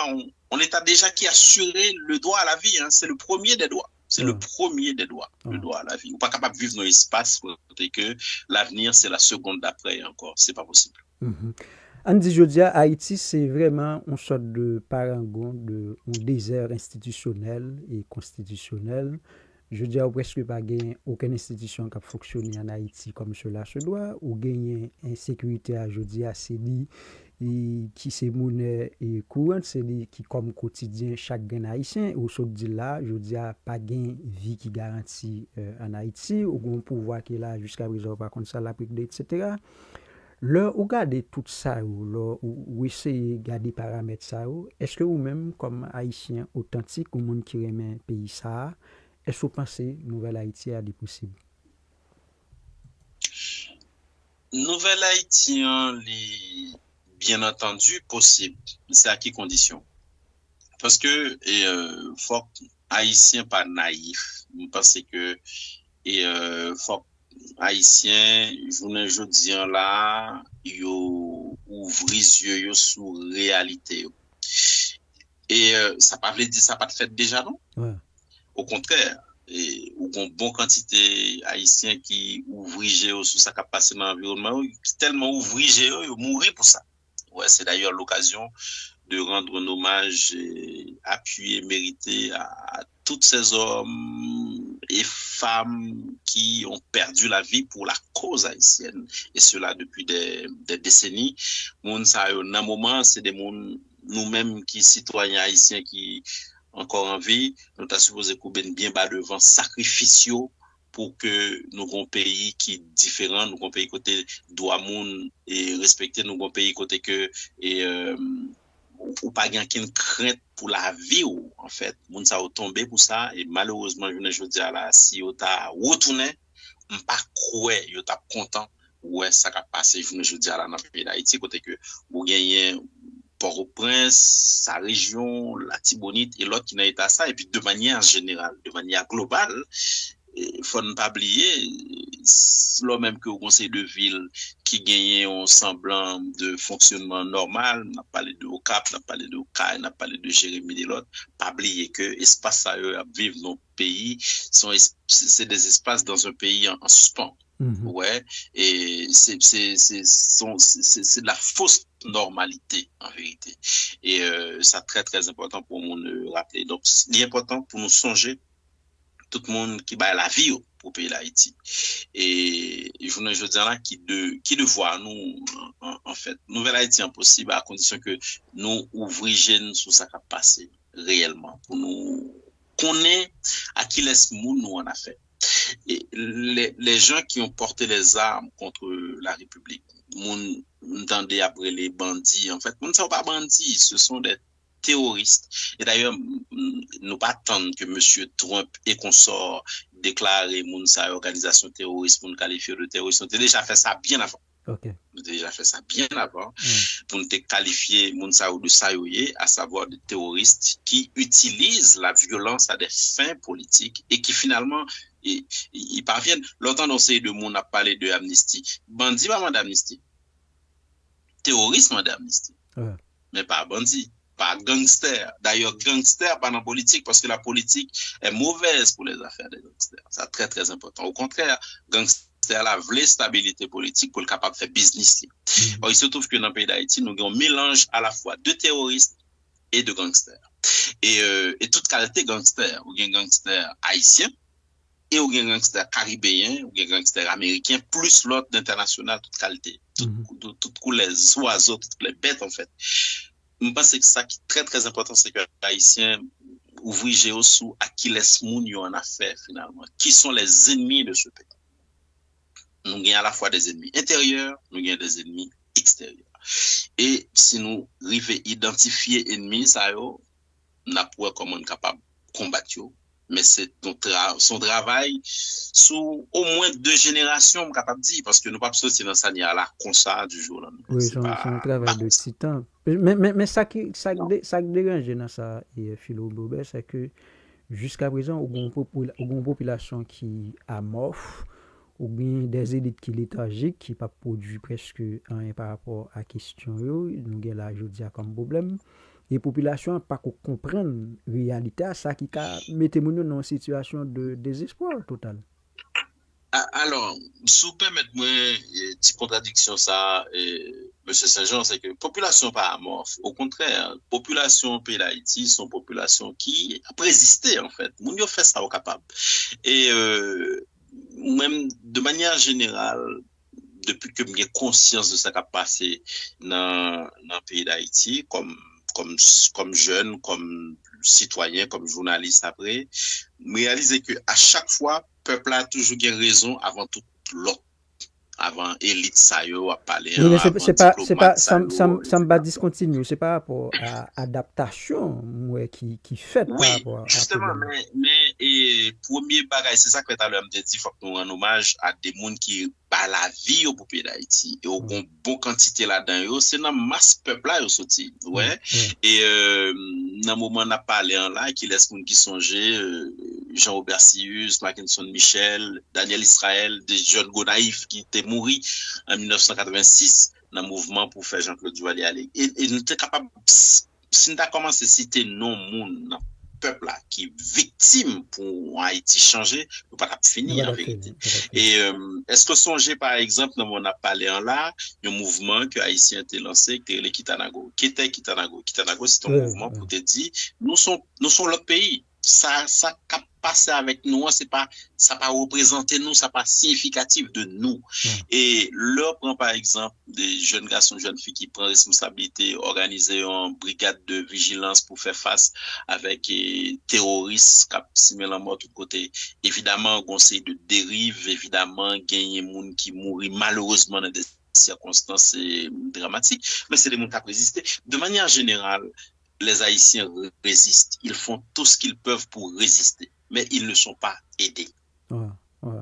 on l'État déjà qui assurait le droit à la vie. Hein, c'est le premier des droits. C'est le Ah, premier des droits, le ah. droit à la vie. On n'est pas capable de vivre dans l'espace et que l'avenir, c'est la seconde d'après encore. C'est pas possible. Mhm. Andy Jodia, Haïti, c'est vraiment une sorte de parangon de un désert institutionnel et constitutionnel. Je dis presque pas gagné aucune institution qui a fonctionné en Haïti comme cela se doit, ou gagné insécurité à jeudi à Célie, qui c'est monnaie et courante, c'est qui comme quotidien chaque gain haïtien, ou se dit là, je dis pas gain vie qui garantit en Haïti, ou un pouvoir qui est là jusqu'à présent, par contre ça, la etc. Là, ou gade tout ça, ou essayer de garder paramètres ça, est-ce que vous-même, comme Haïtien authentique, ou monde qui remet pays ça, est-ce que vous pensez Nouvelle Haïti a des possibles? Nouvelle Haïti, hein, bien entendu, possible. C'est à quelle condition? Parce que, faut Haïtien pas naïf. Je pense que, faut Haïtien, je dis là, yo ouvrir les yeux yo sur réalité. Et ça pas veut dire ça pas de fait déjà non? Ouais. Au contraire, et ou une bonne quantité haïtiens qui ouvrent sur ça qui a passé dans l'environnement, qui tellement ouvrent ils mourir pour ça. Ouais, c'est d'ailleurs l'occasion de rendre un hommage appuyé, mérité à tous ces hommes et femmes qui ont perdu la vie pour la cause haïtienne, et cela depuis des décennies. Moun sa yo nan moment, c'est des moun nous-mêmes qui citoyens haïtiens qui encore en vie, nous avons supposé couper bien bas devant sacrificio pour que nous avons un pays qui est différent, nous avons un pays côté droit monde et respecter, nous avons un pays côté que et ou pas gain qu'une crainte pour la vie ou en fait, moun ça a tombé pour ça et malheureusement je dis à la si on t'a retourné, on pas croire yo t'a content ouais ça a passé je dis à la dans le pays d'Haïti côté que vous gagnez Port-au-Prince, sa région, la Tibonite et l'autre qui n'a été à ça. Et puis de manière générale, de manière globale, il faut ne pas oublier, là même que au conseil de ville qui gagnait un semblant de fonctionnement normal, on a parlé de Ocap, on a parlé de Okaï, on a parlé de Jérémy et l'autre, pas oublier que l'espace à eux à vivre dans le pays, c'est des espaces dans un pays en suspens. Mhm. Ouais, et c'est de la fausse normalité en vérité. Et c'est très très important pour nous rappeler. Donc, c'est important pour nous songer tout le monde qui bat la vie pour pays d'Haïti. Et je dis là qui de voir nous en fait nouvelle Haïti impossible à condition que nous ouvrions sur ça qui a passé réellement pour nous connaître à qui laisse nous en a fait. Et les gens qui ont porté les armes contre la République, on entendait après les bandits, en fait, on ne sont pas bandits, ce sont des terroristes. Et d'ailleurs, nous pas attendre que M. Trump et consorts déclarent Mounsa organisation terroriste pour nous qualifier de terroriste. On a déjà fait ça bien avant. Okay. On a déjà fait ça bien avant pour nous qualifier Mounsa ou de Sayoye, à savoir des terroristes qui utilisent la violence à des fins politiques et qui finalement ils parviennent. Longtemps, on sait de monde a parlé de amnistie. Bandit, pas d'amnistie. Terrorisme d'amnistie. Ouais. Mais pas bandit. pas gangster. D'ailleurs, gangster pas dans la politique parce que la politique est mauvaise pour les affaires des gangsters. C'est très, très important. Au contraire, gangster la vraie stabilité politique pour le capable de faire business. Il se trouve que dans le pays d'Haïti, nous avons un mélange à la fois de terroristes et de gangsters. Et toute qualité gangster, ou bien gangster haïtien, et ou bien gangster caribéen, ou bien gangster américain, plus l'autre d'international, toute qualité. Toutes les oiseaux, toutes les bêtes, en fait. Je pense que ça qui est très, très important, c'est que les Haïtiens ouvrent géo sous à qui laisse moun yo en affaire, finalement. Qui sont les ennemis de ce pays? Nous avons à la fois des ennemis intérieurs, nous avons des ennemis extérieurs. Et si nous arrivons à identifier ennemis, ça yo, n'a pas comment on est capable de combattre. Mais c'est son travail sous au moins 2 générations, capable de dire, parce que nous ne pouvons pas sortir dans ça, là, comme ça, du jour au lendemain. Oui, c'est un travail de titan. Mais ça dérange dans ça, Philo Bobet, c'est que jusqu'à présent, il y a une population qui amorphe, ou bien des élites qui léthargiques, qui ne produisent presque rien par rapport à la question. Nous avons là, je dis, comme problème. Les populations pas comprendre la réalité, ça qui met les gens dans une situation de désespoir total. Alors, si vous permettez-moi une petite contradiction, ça, M. Saint-Jean, c'est que la population pas amorphe. Au contraire, la population pays d'Haïti sont une population qui a résisté, en fait. Moun yo fait ça au capable. Et même de manière générale, depuis que j'ai conscience de ce qui a passé dans le pays d'Haïti, comme jeune, comme citoyen, comme journaliste après, réaliser que à chaque fois, le peuple a toujours raison avant tout l'autre. Avant élite ça yo a parlé. Oui, mais c'est pas ça me va discontinue, c'est par rapport à adaptation qui fait oui, par rapport à justement, mais premier bagage, c'est ça que tout à l'heure me dit, il faut que nous rendons hommage à des gens qui par la vie au pays d'Haïti et au bon quantité là-dedans, c'est dans masse peuple là sorti, ouais. Et dans moment on a parlé en là qui laisse moun qui songer Jean-Robert Sius, Mackinson Michel, Daniel Israël, des jeunes gonaïfs qui étaient morts en 1986 dans le mouvement pour faire Jean-Claude Duvalier aller. Et nous sommes capables, si nous avons commencé à citer non moun dans peuple là qui est victime pour Haïti changer, nous ne pouvons pas finir en vérité. Et est-ce que songez par exemple, dans on a parlé en là, un mouvement que Haïtien a lancé, qui est le Kitanago. Qui était Kitanago? Kitanago, c'est un mouvement pour te dire, nous sommes l'autre pays. Ça passe avec nous, ça pas représenter nous, ça pas significatif de nous. Et là, prend par exemple des jeunes garçons, jeunes filles qui prennent responsabilité, organiser une brigade de vigilance pour faire face avec terroristes qui se en mort de côté. Évidemment, conseil de dérive, évidemment, gagner monde qui mourit malheureusement dans des circonstances dramatiques, mais c'est des gens qui ont résisté. De manière générale, les Haïtiens résistent. Ils font tout ce qu'ils peuvent pour résister, mais ils ne sont pas aidés. Ouais.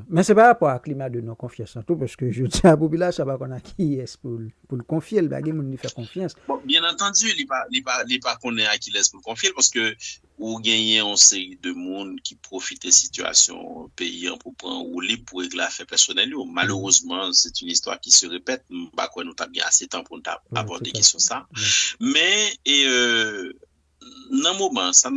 Mais c'est par rapport au climat de non-confiance, tout parce que je dis à la population qu'on a qui est pour le confier, le bagage, on lui fait confiance. Bon, bien entendu, il pas qu'on est à qui laisse pour le confier parce que ou gagner on série de monde qui profite de situation pays pour prendre ou libre pour régler affaires personnelles. Malheureusement, c'est une histoire qui se répète. Pas quoi nous t'as bien assez de temps pour aborder question ça. Mais dans le moment ça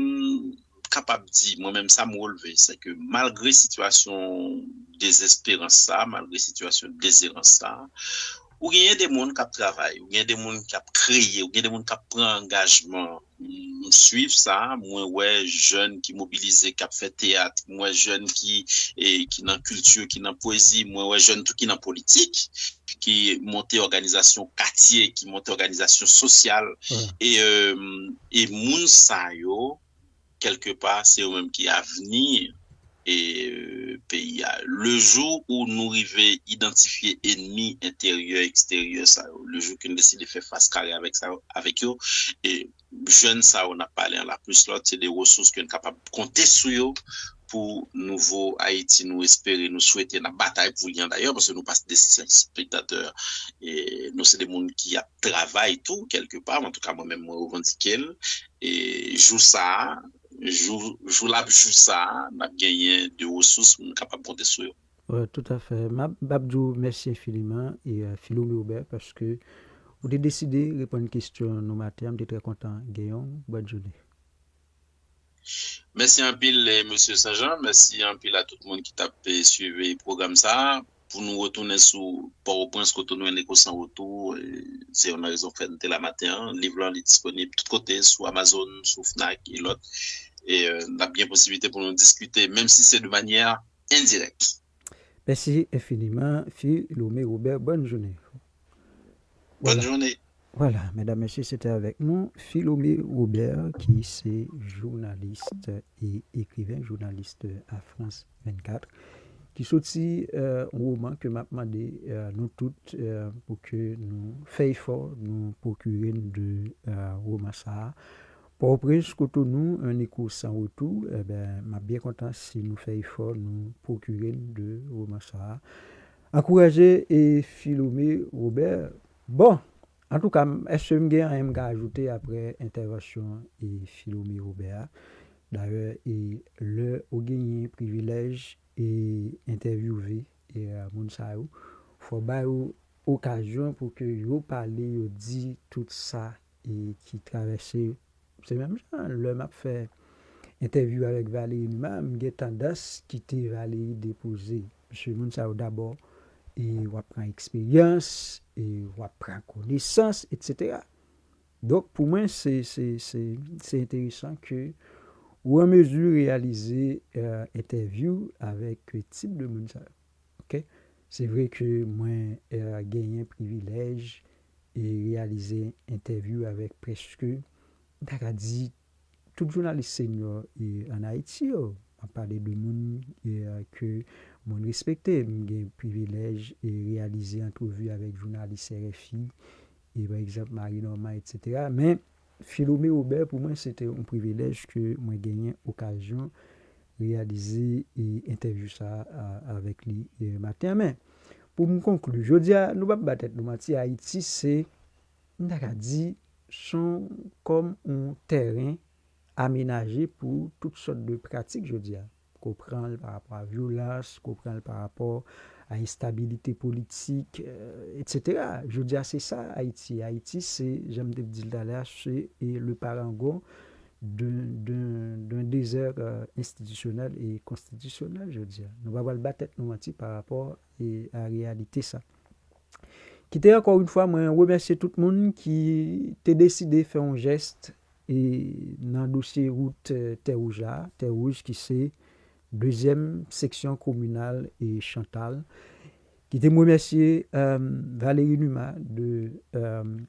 capable de dire, moi-même, ça m'a relevé, c'est que malgré situation désespérance ça, malgré situation déshérence ça, ou il y a des gens qui travaillent, ou il y a des gens qui créent, ou il y a des gens qui prennent engagement, suivre ça, moi, ouais, jeunes qui mobilisent, qui fait théâtre, moi, jeunes qui dans culture, qui dans poésie, moi, ouais, jeunes tout qui dans politique, qui montent organisation quartier, qui montent organisation sociale, et moun sa yo, quelque part, c'est eux-mêmes qui a venir et pays. Le jour où nous arrivons à identifier ennemis intérieurs, extérieurs, ça, le jour qu'on décide de faire face carré avec ça, avec eux, et jeunes, ça, on a parlé en la plus l'autre, c'est des ressources qu'on est capable de compter sur eux pour nouveau Haïti, nous espérer, nous souhaiter la bataille pour lien d'ailleurs, parce que nous passons des spectateurs et nous c'est des gens qui travaillent tout quelque part, en tout cas moi-même moi revendique et joue ça, joue ça, m'a gagné de ressources pour nous capable de compter sur eux. Tout à fait. Babdou, merci infiniment et Philo Méaubert parce que Vous avez décidé de répondre à une question nous matin. Je suis très content. Guillaume, bonne journée. Merci un pile, Monsieur Saint-Jean. Merci un pile à tout le monde qui t'a suivi le programme ça. Pour nous retourner sur Port-au-Prince, retourner un éco sans retour. C'est une raison fait de la matin. Le livre est disponible de tous côtés, sur Amazon, sur Fnac et l'autre. Et on a bien possibilité pour nous discuter, même si c'est de manière indirecte. Merci infiniment, Philomé Robert. Bonne journée. Bonne journée. Voilà, mesdames, messieurs, c'était avec nous Philomé Robert, qui est journaliste et écrivain, journaliste à France 24, qui sortit un roman que m'a demandé nous toutes pour que nous fassions effort, nous procurer de roman ça. Pour Prince Cotonou, un écho sans retour, m'a bien content si nous faisons effort, nous procurer de roman ça. Encourager et Philomé Robert. Bon. En tout cas, est-ce que je vais ajouter après intervention et Philomé Robert? D'ailleurs, le gagné privilège et interviewé et Mounsaou, il faut avoir occasion pour que vous parlez, vous dit tout ça et qui traversait. C'est même ça, le m'a fait interview avec Valérie Numa, j'ai tendance quitter Valérie déposer. Monsieur Mounsaou d'abord. Et on prend expérience, et on prend connaissance, etc. Donc, pour moi, c'est intéressant que ou en mesure de réaliser interview avec le type de monde. Okay? C'est vrai que moi, j'ai gagné un privilège et réaliser interview avec presque, on dit, tout journaliste senior en Haïti. On parle de monde que mon respecté, j'ai privilège et réaliser entrevue avec journalistes RFI et par exemple Marie Normand, etc. Mais Philomé Robert, pour moi, c'était un privilège que moi gagné occasion réaliser et interview ça avec lui matin. Mais pour me conclure, je dis nous pas battre nous mati Haïti, c'est dit sont comme un terrain aménagé pour toutes sortes de pratiques, je dis. Comprendre par rapport à la violence, comprendre par rapport à l'instabilité politique, etc. Je dis, c'est ça, Haïti. Haïti, c'est, j'aime te dire d'ailleurs, c'est le parangon d'un désert institutionnel et constitutionnel, je dis. Nous allons le battre nous mentir par rapport à la réalité, ça. Quitter encore une fois, moi, remercier tout le monde qui t'a décidé de faire un geste et dans le dossier route Terre-Rouge, qui c'est deuxième section communale et Chantal, qui te remercier Valérie Numa de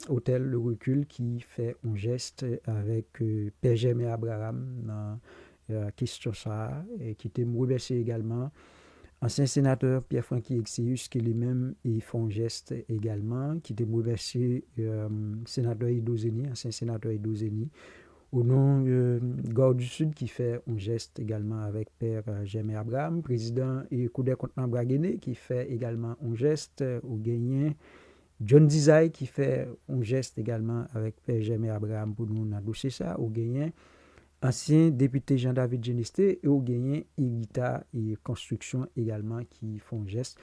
Hôtel Le Recul qui fait un geste avec Père Germain Abraham dans la question ça, et qui te remercier également ancien sénateur Pierre-Franqui Exius qui lui-même il fait un geste également, qui te remercier sénateur Idozeni, ancien sénateur Idozeni, au nom Gord du Sud qui fait un geste également avec Père Germain Abraham, président et coup des comptes Braguené qui fait également un geste au Gagné, John Dizay qui fait un geste également avec Père Germain Abraham pour nous endosser ça au Gagné, ancien député Jean-David Genisté et au Gagné Irita et Construction également qui font un geste.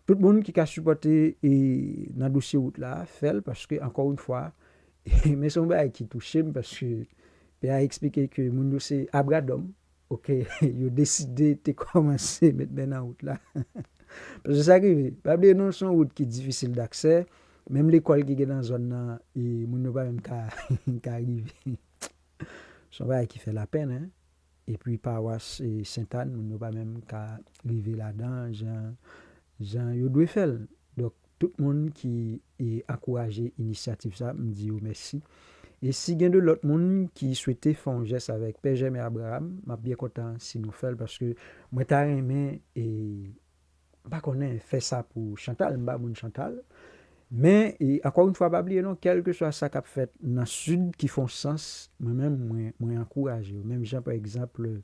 Tout le monde qui a supporté et dans le dossier route là fait parce que encore une fois mais son bail qui touche parce que Père a expliqué que mon c'est Abradom, ok, il a décidé de commencer maintenant en route là. Parce que ça arrive, pas oublier non son route qui est difficile d'accès, même l'école qui est dans la zone là, et mon ne pas même qu'à arriver. Son bail qui fait la peine, hein. Et puis paroisse et Sainte-Anne, mon ne pas même qu'à arriver là-dedans, Jean yo doit faire. Donc tout le monde qui est encouragé l'initiative ça, me dit merci. Et si il y a de l'autre monde qui souhaitait faire un geste avec Père Germain Abraham, je suis bien content si nous faisons parce que moi, je suis aimé et pas qu'on ait fait ça pour Chantal, Chantal. Mais encore une fois, pas oublier non, quel que soit ça qu'a fait dans le sud qui font sens, moi-même, moi encouragé. Même Jean, par exemple,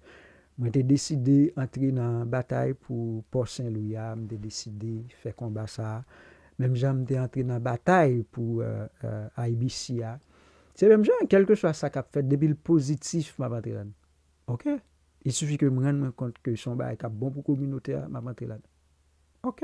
moi j'ai décidé d'entrer dans la bataille pour Port-Saint-Louis, j'ai décidé de faire combat ça. Même Jean, j'ai entré dans la bataille pour IBC. C'est même genre, quel que soit ça qu'a fait, depuis le positif, ma rentré là. OK? Il suffit que je me rende compte que son bail est bon pour la communauté, ma rentré là. OK?